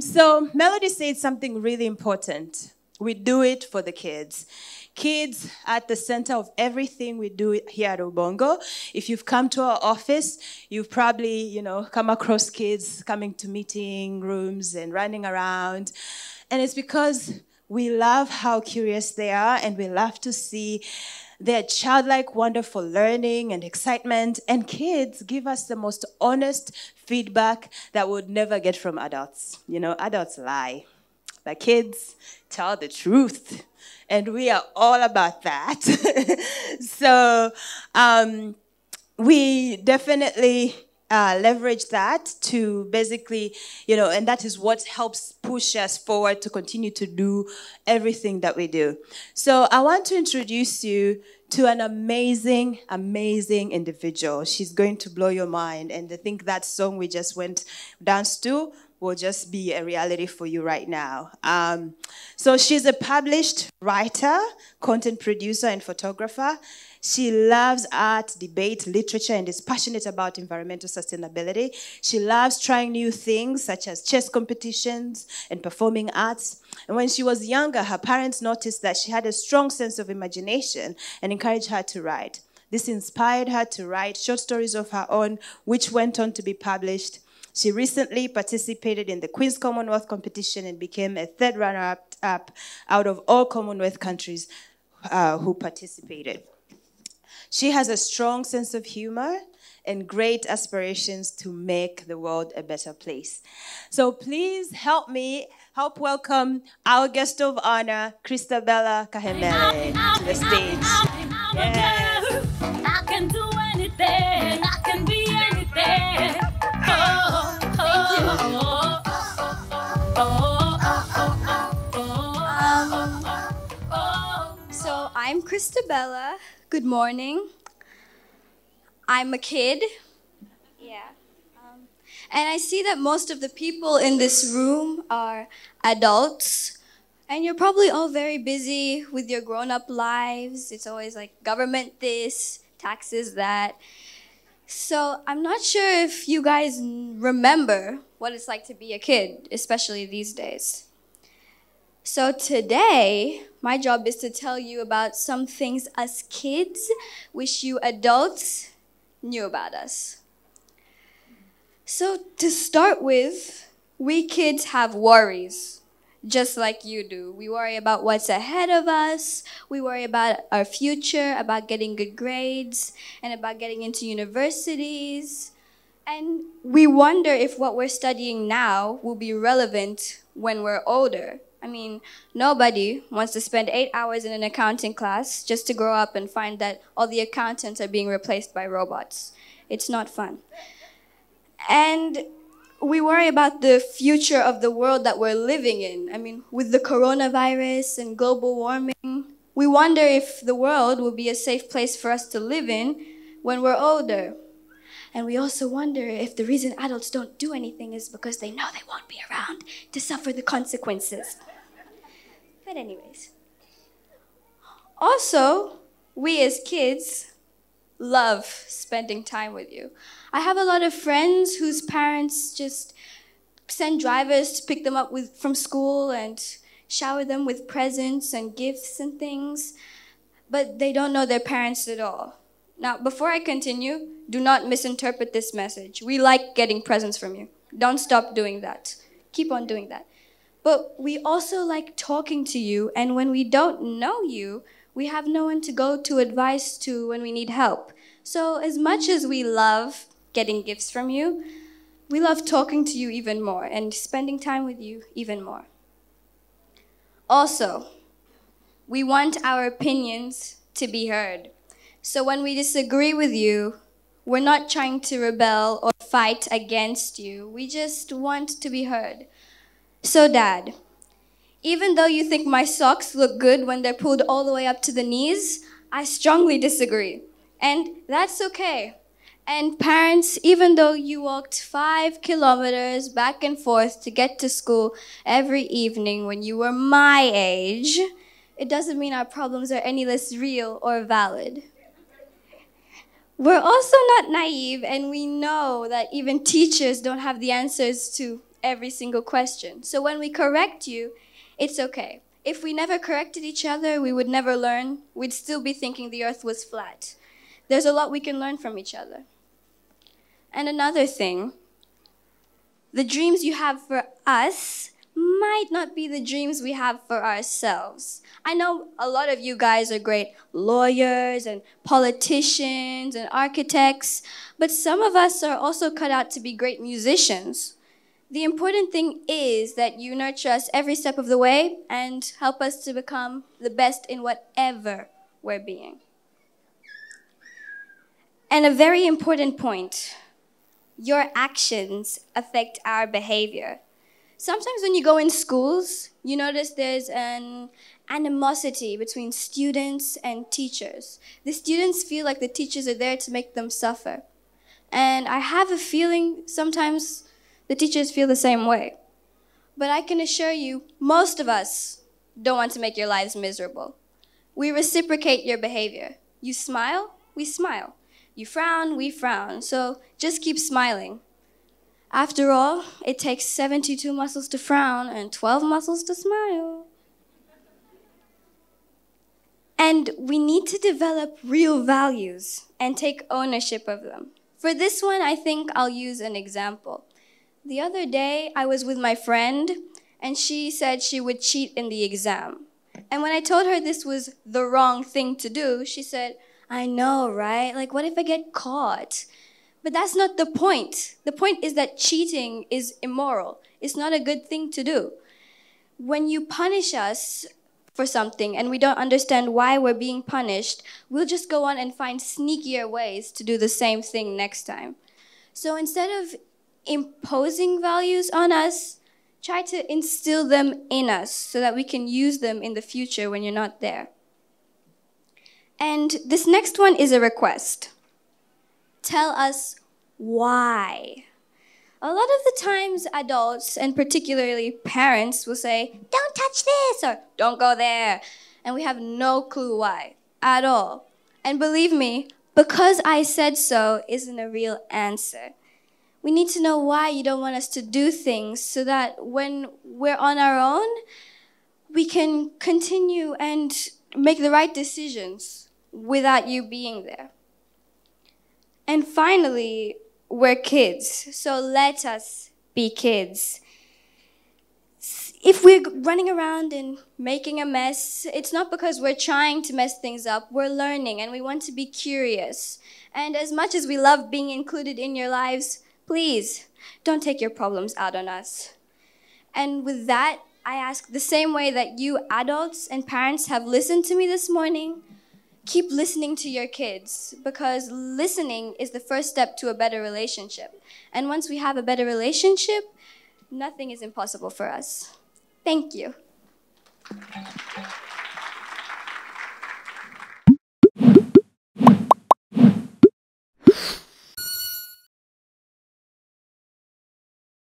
So Melody said something really important. We do it for the kids. Kids at the center of everything we do here at Ubongo. If you've come to our office, you've probably, come across kids coming to meeting rooms and running around. And it's because we love how curious they are, and we love to see their childlike, wonderful learning and excitement. And kids give us the most honest feedback that we would never get from adults. Adults lie, but kids tell the truth. And we are all about that. So we definitely leverage that to basically, and that is what helps push us forward to continue to do everything that we do. So I want to introduce you to an amazing, amazing individual. She's going to blow your mind. And I think that song we just went dance to will just be a reality for you right now. So she's a published writer, content producer, and photographer. She loves art, debate, literature, and is passionate about environmental sustainability. She loves trying new things, such as chess competitions and performing arts. And when she was younger, her parents noticed that she had a strong sense of imagination and encouraged her to write. This inspired her to write short stories of her own, which went on to be published. She recently participated in the Queen's Commonwealth competition and became a third runner-up out of all Commonwealth countries who participated. She has a strong sense of humor and great aspirations to make the world a better place. So please help welcome our guest of honor, Christabella Kahemele, to the stage. Yes. I can do anything, I can be anything. So I'm Christabella. Good morning. I'm a kid. Yeah. And I see that most of the people in this room are adults. And you're probably all very busy with your grown-up lives. It's always like government this, taxes that. So I'm not sure if you guys remember what it's like to be a kid, especially these days. So today, my job is to tell you about some things us kids wish you adults knew about us. So to start with, we kids have worries, just like you do. We worry about what's ahead of us. We worry about our future, about getting good grades, and about getting into universities. And we wonder if what we're studying now will be relevant when we're older. I mean, nobody wants to spend 8 hours in an accounting class just to grow up and find that all the accountants are being replaced by robots. It's not fun. And we worry about the future of the world that we're living in. I mean, with the coronavirus and global warming, we wonder if the world will be a safe place for us to live in when we're older. And we also wonder if the reason adults don't do anything is because they know they won't be around to suffer the consequences. But anyways. Also, we as kids love spending time with you. I have a lot of friends whose parents just send drivers to pick them up from school and shower them with presents and gifts and things, but they don't know their parents at all. Now, before I continue, do not misinterpret this message. We like getting presents from you. Don't stop doing that. Keep on doing that. But we also like talking to you, and when we don't know you, we have no one to go to advice to when we need help. So as much as we love getting gifts from you, we love talking to you even more and spending time with you even more. Also, we want our opinions to be heard. So when we disagree with you, we're not trying to rebel or fight against you. We just want to be heard. So Dad, even though you think my socks look good when they're pulled all the way up to the knees, I strongly disagree. And that's okay. And parents, even though you walked 5 kilometers back and forth to get to school every evening when you were my age, it doesn't mean our problems are any less real or valid. We're also not naive, and we know that even teachers don't have the answers to every single question. So when we correct you, it's okay. If we never corrected each other, we would never learn. We'd still be thinking the earth was flat. There's a lot we can learn from each other. And another thing, the dreams you have for us might not be the dreams we have for ourselves. I know a lot of you guys are great lawyers and politicians and architects, but some of us are also cut out to be great musicians. The important thing is that you nurture us every step of the way and help us to become the best in whatever we're being. And a very important point, your actions affect our behavior. Sometimes when you go in schools, you notice there's an animosity between students and teachers. The students feel like the teachers are there to make them suffer. And I have a feeling sometimes the teachers feel the same way. But I can assure you, most of us don't want to make your lives miserable. We reciprocate your behavior. You smile, we smile. You frown, we frown. So just keep smiling. After all, it takes 72 muscles to frown and 12 muscles to smile. And we need to develop real values and take ownership of them. For this one, I think I'll use an example. The other day, I was with my friend, and she said she would cheat in the exam. And when I told her this was the wrong thing to do, she said, I know, right? Like, what if I get caught? But that's not the point. The point is that cheating is immoral. It's not a good thing to do. When you punish us for something and we don't understand why we're being punished, we'll just go on and find sneakier ways to do the same thing next time. So instead of imposing values on us, try to instill them in us so that we can use them in the future when you're not there. And this next one is a request. Tell us why. A lot of the times adults, and particularly parents, will say, don't touch this, or don't go there. And we have no clue why at all. And believe me, because I said so isn't a real answer. We need to know why you don't want us to do things so that when we're on our own, we can continue and make the right decisions without you being there. And finally, we're kids, so let us be kids. If we're running around and making a mess, it's not because we're trying to mess things up. We're learning and we want to be curious. And as much as we love being included in your lives, please don't take your problems out on us. And with that, I ask the same way that you adults and parents have listened to me this morning, keep listening to your kids, because listening is the first step to a better relationship. And once we have a better relationship, nothing is impossible for us. Thank you.